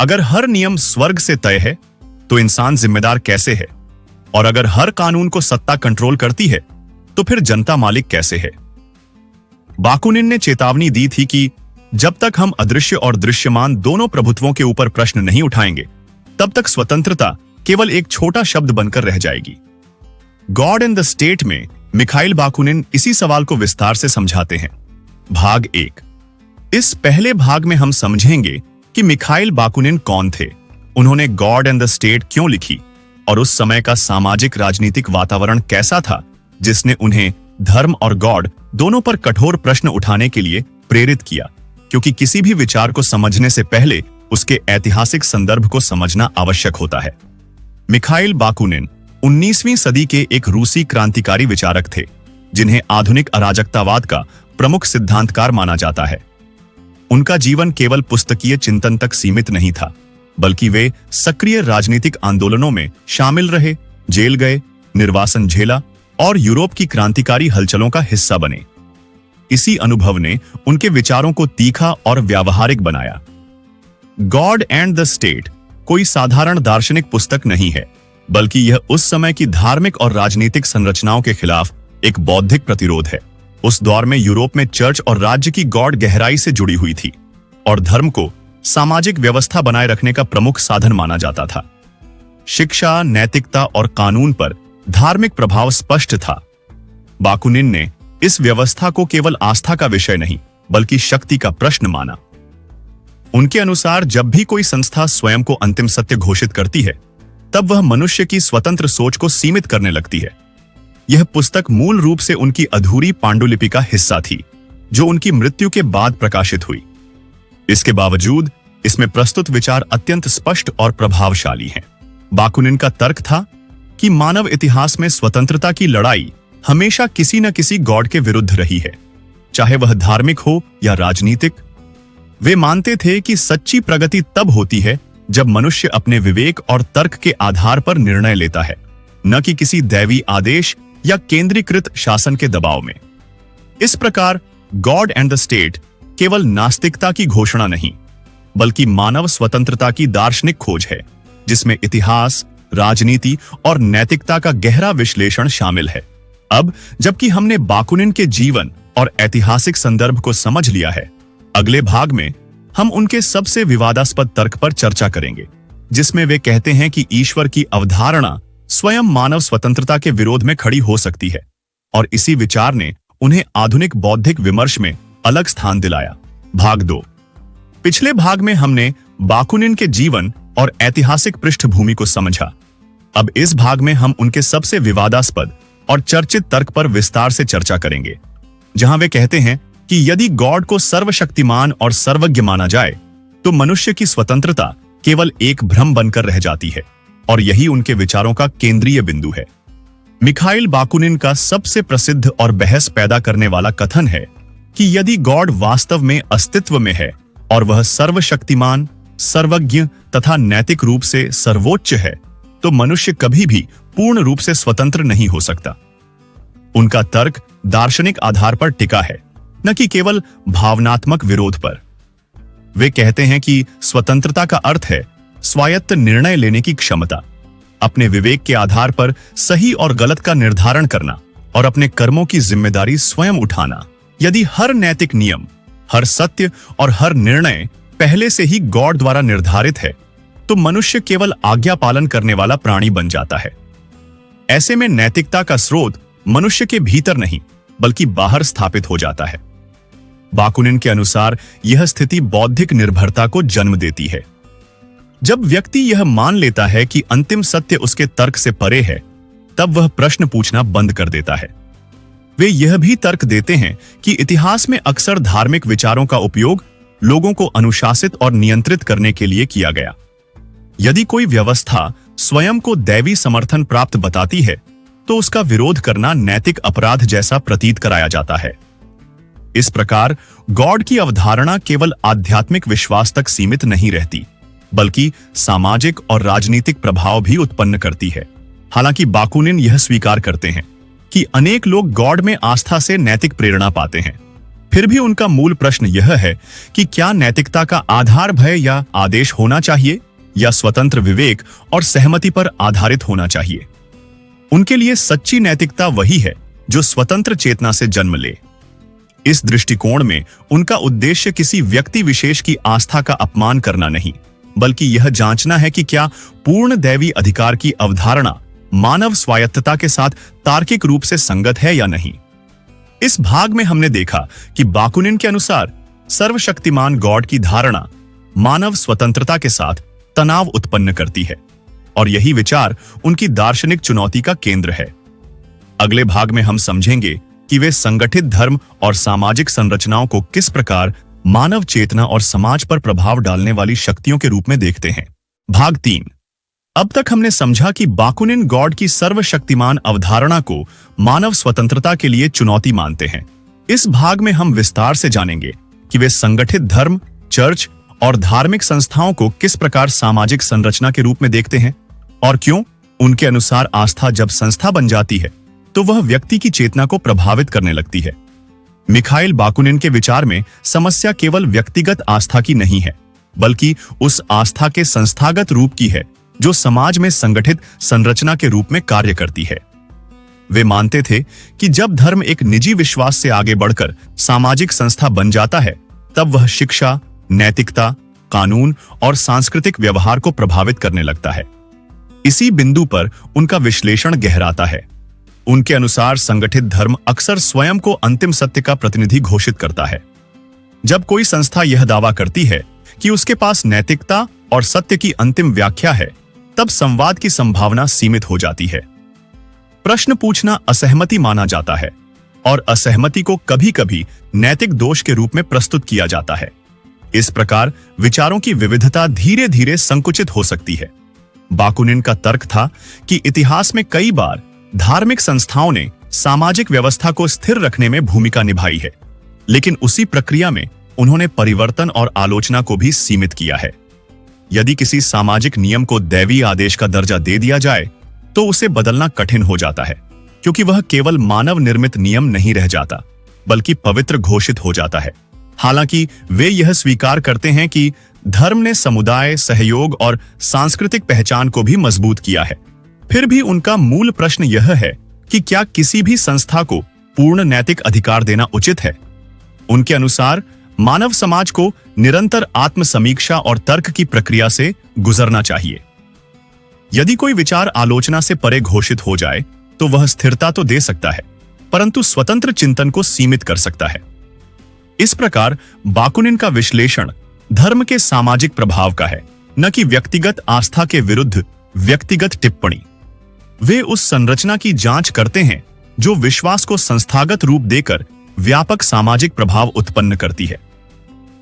अगर हर नियम स्वर्ग से तय है तो इंसान जिम्मेदार कैसे है? और अगर हर कानून को सत्ता कंट्रोल करती है तो फिर जनता मालिक कैसे है? बाकुनिन ने चेतावनी दी थी कि जब तक हम अदृश्य और दृश्यमान दोनों प्रभुत्वों के ऊपर प्रश्न नहीं उठाएंगे, तब तक स्वतंत्रता केवल एक छोटा शब्द बनकर रह जाएगी। गॉड एंड द स्टेट में मिखाइल बाकुनिन इसी सवाल को विस्तार से समझाते हैं। भाग 1। इस पहले भाग में हम समझेंगे कि मिखाइल बाकुनिन कौन थे, उन्होंने गॉड एंड द स्टेट क्यों लिखी और उस समय का सामाजिक राजनीतिक वातावरण कैसा था जिसने उन्हें धर्म और गॉड दोनों पर कठोर प्रश्न उठाने के लिए प्रेरित किया, क्योंकि किसी भी विचार को समझने से पहले उसके ऐतिहासिक संदर्भ को समझना आवश्यक होता है। मिखाइल बाकुनिन 19वीं सदी के एक रूसी क्रांतिकारी विचारक थे जिन्हें आधुनिक अराजकतावाद का प्रमुख सिद्धांतकार माना जाता है। उनका जीवन केवल पुस्तकीय चिंतन तक सीमित नहीं था, बल्कि वे सक्रिय राजनीतिक आंदोलनों में शामिल रहे, जेल गए, निर्वासन झेला और यूरोप की क्रांतिकारी हलचलों का हिस्सा बने। इसी अनुभव ने उनके विचारों को तीखा और व्यावहारिक बनाया। गॉड एंड द स्टेट कोई साधारण दार्शनिक पुस्तक नहीं है, बल्कि यह उस समय की धार्मिक और राजनीतिक संरचनाओं के खिलाफ एक बौद्धिक प्रतिरोध है। उस दौर में यूरोप में चर्च और राज्य की गॉड गहराई से जुड़ी हुई थी और धर्म को सामाजिक व्यवस्था बनाए रखने का प्रमुख साधन माना जाता था। शिक्षा, नैतिकता और कानून पर धार्मिक प्रभाव स्पष्ट था। बाकुनिन ने इस व्यवस्था को केवल आस्था का विषय नहीं, बल्कि शक्ति का प्रश्न माना। उनके अनुसार जब भी कोई संस्था स्वयं को अंतिम सत्य घोषित करती है, तब वह मनुष्य की स्वतंत्र सोच को सीमित करने लगती है। यह पुस्तक मूल रूप से उनकी अधूरी पांडुलिपि का हिस्सा थी, जो उनकी मृत्यु के बाद प्रकाशित हुई। इसके बावजूद इसमें प्रस्तुत विचार अत्यंत स्पष्ट और प्रभावशाली हैं। बाकुनिन का तर्क था कि मानव इतिहास में स्वतंत्रता की लड़ाई हमेशा किसी न किसी गॉड के विरुद्ध रही है, चाहे वह धार्मिक हो या राजनीतिक। वे मानते थे कि सच्ची प्रगति तब होती है जब मनुष्य अपने विवेक और तर्क के आधार पर निर्णय लेता है, न कि किसी दैवी आदेश या केंद्रीकृत शासन के दबाव में। इस प्रकार गॉड एंड द स्टेट केवल नास्तिकता की घोषणा नहीं, बल्कि मानव स्वतंत्रता की दार्शनिक खोज है, जिसमें इतिहास, राजनीति और नैतिकता का गहरा विश्लेषण शामिल है। अब जबकि हमने बाकुनिन के जीवन और ऐतिहासिक संदर्भ को समझ लिया है, अगले भाग में हम उनके सबसे विवादास्पद तर्क पर चर्चा करेंगे, जिसमें वे कहते हैं कि ईश्वर की अवधारणा स्वयं मानव स्वतंत्रता के विरोध में खड़ी हो सकती है, और इसी विचार ने उन्हें आधुनिक बौद्धिक विमर्श में अलग स्थान दिलाया। भाग 2। पिछले भाग में हमने बाकुनिन के जीवन और ऐतिहासिक पृष्ठभूमि को समझा। अब इस भाग में हम उनके सबसे विवादास्पद और चर्चित तर्क पर विस्तार से चर्चा करेंगे, जहां वे कहते हैं कि यदि गॉड को सर्वशक्तिमान और सर्वज्ञ माना जाए, तो मनुष्य की स्वतंत्रता केवल एक भ्रम बनकर रह जाती है, और यही उनके विचारों का केंद्रीय बिंदु है। मिखाइल बाकुनिन का सबसे प्रसिद्ध और बहस पैदा करने वाला कथन है कि यदि गॉड वास्तव में अस्तित्व में है और वह सर्वशक्तिमान, सर्वज्ञ तथा नैतिक रूप से सर्वोच्च है, तो मनुष्य कभी भी पूर्ण रूप से स्वतंत्र नहीं हो सकता। उनका तर्क दार्शनिक आधार पर टिका है, न कि केवल भावनात्मक विरोध पर। वे कहते हैं कि स्वतंत्रता का अर्थ है स्वायत्त निर्णय लेने की क्षमता, अपने विवेक के आधार पर सही और गलत का निर्धारण करना और अपने कर्मों की जिम्मेदारी स्वयं उठाना। यदि हर नैतिक नियम, हर सत्य और हर निर्णय पहले से ही गॉड द्वारा निर्धारित है, तो मनुष्य केवल आज्ञा पालन करने वाला प्राणी बन जाता है। ऐसे में नैतिकता का स्रोत मनुष्य के भीतर नहीं, बल्कि बाहर स्थापित हो जाता है। बाकुनिन के अनुसार यह स्थिति बौद्धिक निर्भरता को जन्म देती है। जब व्यक्ति यह मान लेता है कि अंतिम सत्य उसके तर्क से परे है, तब वह प्रश्न पूछना बंद कर देता है। वे यह भी तर्क देते हैं कि इतिहास में अक्सर धार्मिक विचारों का उपयोग लोगों को अनुशासित और नियंत्रित करने के लिए किया गया। यदि कोई व्यवस्था स्वयं को दैवी समर्थन प्राप्त बताती है, तो उसका विरोध करना नैतिक अपराध जैसा प्रतीत कराया जाता है। इस प्रकार गॉड की अवधारणा केवल आध्यात्मिक विश्वास तक सीमित नहीं रहती, बल्कि सामाजिक और राजनीतिक प्रभाव भी उत्पन्न करती है। हालांकि बाकुनिन यह स्वीकार करते हैं कि अनेक लोग गॉड में आस्था से नैतिक प्रेरणा पाते हैं, फिर भी उनका मूल प्रश्न यह है कि क्या नैतिकता का आधार भय या आदेश होना चाहिए या स्वतंत्र विवेक और सहमति पर आधारित होना चाहिए। उनके लिए सच्ची नैतिकता वही है जो स्वतंत्र चेतना से जन्म ले। इस दृष्टिकोण में उनका उद्देश्य किसी व्यक्ति विशेष की आस्था का अपमान करना नहीं, बल्कि यह जांचना है कि क्या पूर्ण दैवी अधिकार की अवधारणा मानव स्वायत्तता के साथ तार्किक रूप से संगत है या नहीं। इस भाग में हमने देखा कि बाकुनिन के अनुसार सर्वशक्तिमान गॉड की धारणा मानव स्वतंत्रता के साथ तनाव उत्पन्न करती है और यही विचार उनकी दार्शनिक चुनौती का केंद्र है। अगले भाग में हम समझेंगे कि वे संगठित धर्म और सामाजिक संरचनाओं को किस प्रकार मानव चेतना और समाज पर प्रभाव डालने वाली शक्तियों के रूप में देखते हैं। भाग 3। अब तक हमने समझा कि बाकुनिन गॉड की सर्वशक्तिमान अवधारणा को मानव स्वतंत्रता के लिए चुनौती मानते हैं। इस भाग में हम विस्तार से जानेंगे कि वे संगठित धर्म, चर्च और धार्मिक संस्थाओं को किस प्रकार सामाजिक संरचना के रूप में देखते हैं और क्यों उनके अनुसार आस्था जब संस्था बन जाती है तो वह व्यक्ति की चेतना को प्रभावित करने लगती है। मिखाइल बाकुनिन के विचार में समस्या केवल व्यक्तिगत आस्था की नहीं है, बल्कि उस आस्था के संस्थागत रूप की है जो समाज में संगठित संरचना के रूप में कार्य करती है। वे मानते थे कि जब धर्म एक निजी विश्वास से आगे बढ़कर सामाजिक संस्था बन जाता है, तब वह शिक्षा, नैतिकता, कानून और सांस्कृतिक व्यवहार को प्रभावित करने लगता है। इसी बिंदु पर उनका विश्लेषण गहराता है। उनके अनुसार संगठित धर्म अक्सर स्वयं को अंतिम सत्य का प्रतिनिधि घोषित करता है। जब कोई संस्था यह दावा करती है कि उसके पास नैतिकता और सत्य की अंतिम व्याख्या है, तब संवाद की संभावना सीमित हो जाती है। प्रश्न पूछना असहमति माना जाता है और असहमति को कभी-कभी नैतिक दोष के रूप में प्रस्तुत किया जाता है। इस प्रकार विचारों की विविधता धीरे-धीरे संकुचित हो सकती है। बाकुनिन का तर्क था कि इतिहास में कई बार धार्मिक संस्थाओं ने सामाजिक व्यवस्था को स्थिर रखने में भूमिका निभाई है, लेकिन उसी प्रक्रिया में उन्होंने परिवर्तन और आलोचना को भी सीमित किया है। यदि किसी सामाजिक नियम को दैवीय आदेश का दर्जा दे दिया जाए तो उसे बदलना कठिन हो जाता है, क्योंकि वह केवल मानव निर्मित नियम नहीं रह जाता, बल्कि पवित्र घोषित हो जाता है। हालांकि वे यह स्वीकार करते हैं कि धर्म ने समुदाय, सहयोग और सांस्कृतिक पहचान को भी मजबूत किया है। फिर भी उनका मूल प्रश्न यह है कि क्या किसी भी संस्था को पूर्ण नैतिक अधिकार देना उचित है। उनके अनुसार मानव समाज को निरंतर आत्मसमीक्षा और तर्क की प्रक्रिया से गुजरना चाहिए। यदि कोई विचार आलोचना से परे घोषित हो जाए तो वह स्थिरता तो दे सकता है, परंतु स्वतंत्र चिंतन को सीमित कर सकता है। इस प्रकार बाकुनिन का विश्लेषण धर्म के सामाजिक प्रभाव का है, न कि व्यक्तिगत आस्था के विरुद्ध व्यक्तिगत टिप्पणी। वे उस संरचना की जांच करते हैं जो विश्वास को संस्थागत रूप देकर व्यापक सामाजिक प्रभाव उत्पन्न करती है।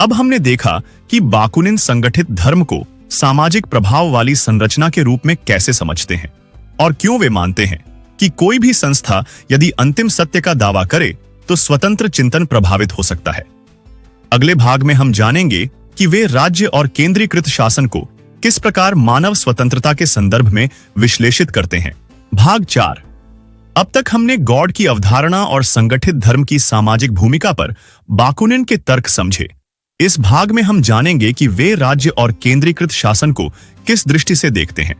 अब हमने देखा कि बाकुनिन संगठित धर्म को सामाजिक प्रभाव वाली संरचना के रूप में कैसे समझते हैं और क्यों वे मानते हैं कि कोई भी संस्था यदि अंतिम सत्य का दावा करे तो स्वतंत्र चिंतन प्रभावित हो सकता है। अगले भाग में हम जानेंगे कि वे राज्य और केंद्रीकृत शासन को किस प्रकार मानव स्वतंत्रता के संदर्भ में विश्लेषित करते हैं। भाग 4। अब तक हमने गॉड की अवधारणा और संगठित धर्म की सामाजिक भूमिका पर बाकुनिन के तर्क समझे। इस भाग में हम जानेंगे कि वे राज्य और केंद्रीकृत शासन को किस दृष्टि से देखते हैं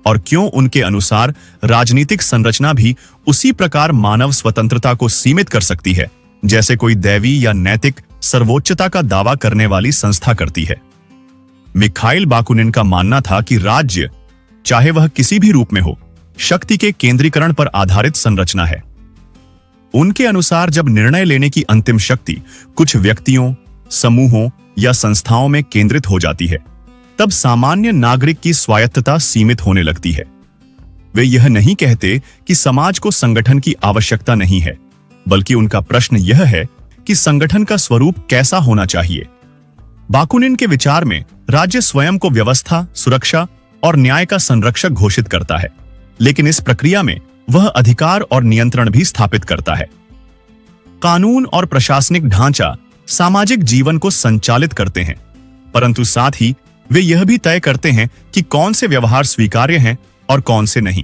और क्यों उनके अनुसार राजनीतिक संरचना भी उसी प्रकार मानव स्वतंत्रता को सीमित कर सकती है जैसे कोई दैवी या नैतिक सर्वोच्चता का दावा करने वाली संस्था करती है। मिखाइल बाकुनिन का मानना था कि राज्य, चाहे वह किसी भी रूप में हो, शक्ति के केंद्रीकरण पर आधारित संरचना है। उनके अनुसार जब निर्णय लेने की अंतिम शक्ति कुछ व्यक्तियों, समूहों या संस्थाओं में केंद्रित हो जाती है, तब सामान्य नागरिक की स्वायत्तता सीमित होने लगती है। वे यह नहीं कहते कि समाज को संगठन की आवश्यकता नहीं है, बल्कि उनका प्रश्न यह है कि संगठन का स्वरूप कैसा होना चाहिए। बाकुनिन के विचार में राज्य स्वयं को व्यवस्था, सुरक्षा और न्याय का संरक्षक घोषित करता है, लेकिन इस प्रक्रिया में वह अधिकार और नियंत्रण भी स्थापित करता है। कानून और प्रशासनिक ढांचा सामाजिक जीवन को संचालित करते हैं, परंतु साथ ही वे यह भी तय करते हैं कि कौन से व्यवहार स्वीकार्य हैं और कौन से नहीं।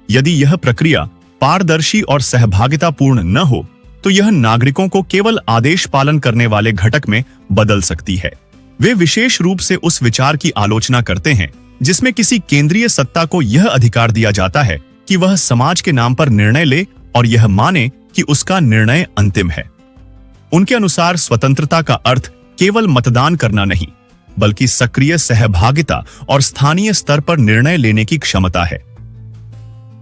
यदि यह प्रक्रिया पारदर्शी और सहभागितापूर्ण न हो तो यह नागरिकों को केवल आदेश पालन करने वाले घटक में बदल सकती है। वे विशेष रूप से उस विचार की आलोचना करते हैं जिसमें किसी केंद्रीय सत्ता को यह अधिकार दिया जाता है कि वह समाज के नाम पर निर्णय ले और यह माने कि उसका निर्णय अंतिम है। उनके अनुसार स्वतंत्रता का अर्थ केवल मतदान करना नहीं, बल्कि सक्रिय सहभागिता और स्थानीय स्तर पर निर्णय लेने की क्षमता है।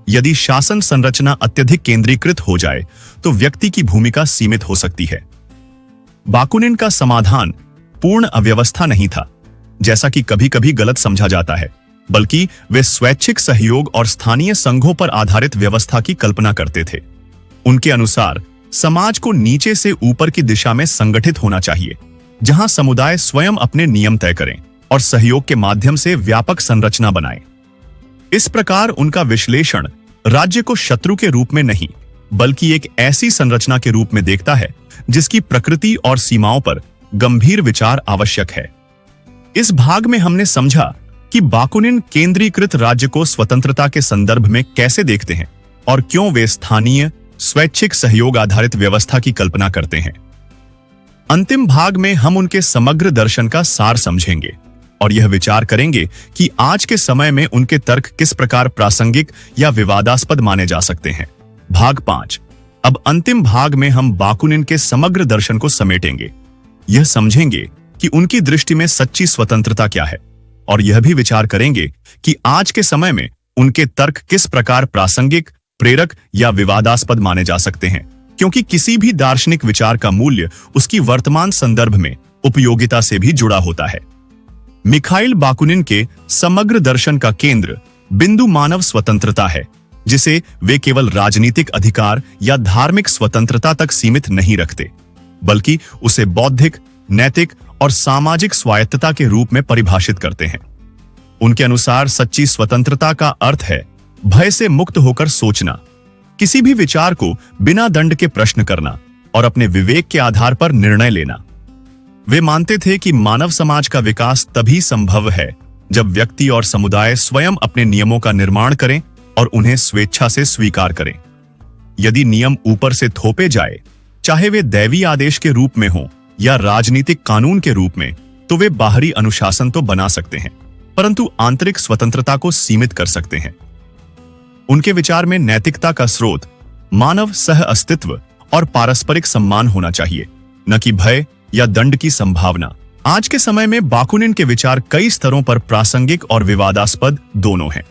यदि शासन संरचना अत्यधिक केंद्रीकृत हो जाए तो व्यक्ति की भूमिका सीमित हो सकती है। बाकुनिन का समाधान पूर्ण अव्यवस्था नहीं था, जैसा कि कभी-कभी गलत समझा जाता है, बल्कि वे स्वैच्छिक सहयोग और स्थानीय संघों पर आधारित व्यवस्था की कल्पना करते थे। उनके अनुसार समाज को नीचे से ऊपर की दिशा में संगठित होना चाहिए, जहां समुदाय स्वयं अपने नियम तय करें और सहयोग के माध्यम से व्यापक संरचना बनाएं। इस प्रकार उनका विश्लेषण राज्य को शत्रु के रूप में नहीं, बल्कि एक ऐसी संरचना के रूप में देखता है जिसकी प्रकृति और सीमाओं पर गंभीर विचार आवश्यक है। इस भाग में हमने समझा कि बाकुनिन केंद्रीकृत राज्य को स्वतंत्रता के संदर्भ में कैसे देखते हैं और क्यों वे स्थानीय स्वैच्छिक सहयोग आधारित व्यवस्था की कल्पना करते हैं। अंतिम भाग में हम उनके समग्र दर्शन का सार समझेंगे और यह विचार करेंगे कि आज के समय में उनके तर्क किस प्रकार प्रासंगिक या विवादास्पद माने जा सकते हैं। भाग 5। अब अंतिम भाग में हम बाकुनिन के समग्र दर्शन को समेटेंगे। यह समझेंगे कि उनकी दृष्टि में सच्ची स्वतंत्रता क्या है और यह भी विचार करेंगे कि आज के समय में उनके तर्क किस प्रकार प्रासंगिक, प्रेरक या विवादास्पद माने जा सकते हैं, क्योंकि किसी भी दार्शनिक विचार का मूल्य उसकी वर्तमान संदर्भ में उपयोगिता से भी जुड़ा होता है। मिखाइल बाकुनिन के समग्र दर्शन का केंद्र बिंदु मानव स्वतंत्रता है, जिसे वे केवल राजनीतिक अधिकार या धार्मिक स्वतंत्रता तक सीमित नहीं रखते, बल्कि उसे बौद्धिक, नैतिक और सामाजिक स्वायत्तता के रूप में परिभाषित करते हैं। उनके अनुसार सच्ची स्वतंत्रता का अर्थ है भय से मुक्त होकर सोचना, किसी भी विचार को बिना दंड के प्रश्न करना और अपने विवेक के आधार पर निर्णय लेना। वे मानते थे कि मानव समाज का विकास तभी संभव है जब व्यक्ति और समुदाय स्वयं अपने नियमों का निर्माण करें और उन्हें स्वेच्छा से स्वीकार करें। यदि नियम ऊपर से थोपे जाए, चाहे वे दैवीय आदेश के रूप में हों या राजनीतिक कानून के रूप में, तो वे बाहरी अनुशासन तो बना सकते हैं, परंतु आंतरिक स्वतंत्रता को सीमित कर सकते हैं। उनके विचार में नैतिकता का स्रोत मानव सह अस्तित्व और पारस्परिक सम्मान होना चाहिए, न कि भय या दंड की संभावना। आज के समय में बाकुनिन के विचार कई स्तरों पर प्रासंगिक और विवादास्पद दोनों हैं।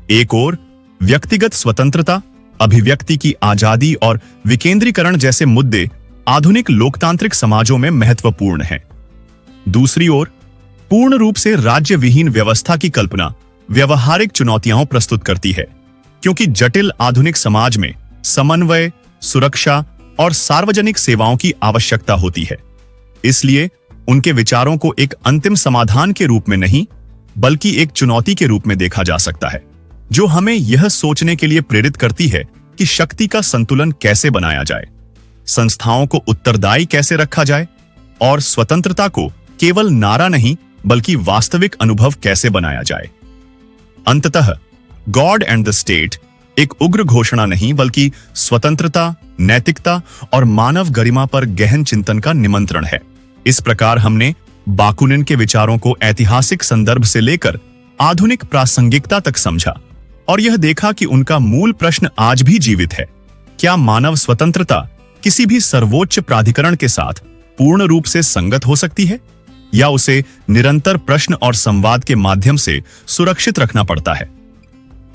एक ओर व्यक्तिगत स्वतंत्रता, अभिव्यक्ति की आजादी और विकेंद्रीकरण जैसे मुद्दे आधुनिक लोकतांत्रिक समाजों में महत्वपूर्ण हैं। दूसरी ओर पूर्ण रूप से राज्य विहीन व्यवस्था की कल्पना व्यवहारिक चुनौतियां प्रस्तुत करती है, क्योंकि जटिल आधुनिक समाज में समन्वय, सुरक्षा और सार्वजनिक सेवाओं की आवश्यकता होती है। इसलिए उनके विचारों को एक अंतिम समाधान के रूप में नहीं, बल्कि एक चुनौती के रूप में देखा जा सकता है, जो हमें यह सोचने के लिए प्रेरित करती है कि शक्ति का संतुलन कैसे बनाया जाए, संस्थाओं को उत्तरदायी कैसे रखा जाए और स्वतंत्रता को केवल नारा नहीं बल्कि वास्तविक अनुभव कैसे बनाया जाए। अंततः गॉड एंड द स्टेट एक उग्र घोषणा नहीं, बल्कि स्वतंत्रता, नैतिकता और मानव गरिमा पर गहन चिंतन का निमंत्रण है। इस प्रकार हमने बाकुनिन के विचारों को ऐतिहासिक संदर्भ से लेकर आधुनिक प्रासंगिकता तक समझा और यह देखा कि उनका मूल प्रश्न आज भी जीवित है। क्या मानव स्वतंत्रता किसी भी सर्वोच्च प्राधिकरण के साथ पूर्ण रूप से संगत हो सकती है, या उसे निरंतर प्रश्न और संवाद के माध्यम से सुरक्षित रखना पड़ता है?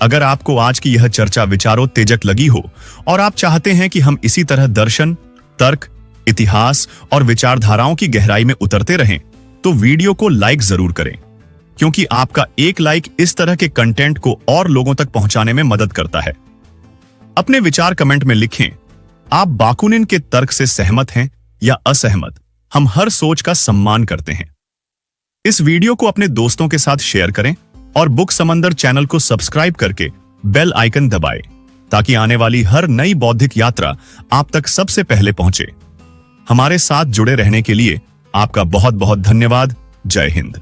अगर आपको आज की यह चर्चा विचारोत्तेजक लगी हो और आप चाहते हैं कि हम इसी तरह दर्शन, तर्क, इतिहास और विचारधाराओं की गहराई में उतरते रहें, तो वीडियो को लाइक जरूर करें, क्योंकि आपका एक लाइक इस तरह के कंटेंट को और लोगों तक पहुंचाने में मदद करता है। अपने विचार कमेंट में लिखें, आप बाकुनिन के तर्क से सहमत हैं या असहमत। हम हर सोच का सम्मान करते हैं। इस वीडियो को अपने दोस्तों के साथ शेयर करें और बुक समंदर चैनल को सब्सक्राइब करके बेल आइकन दबाएं, ताकि आने वाली हर नई बौद्धिक यात्रा आप तक सबसे पहले पहुंचे। हमारे साथ जुड़े रहने के लिए आपका बहुत बहुत धन्यवाद। जय हिंद।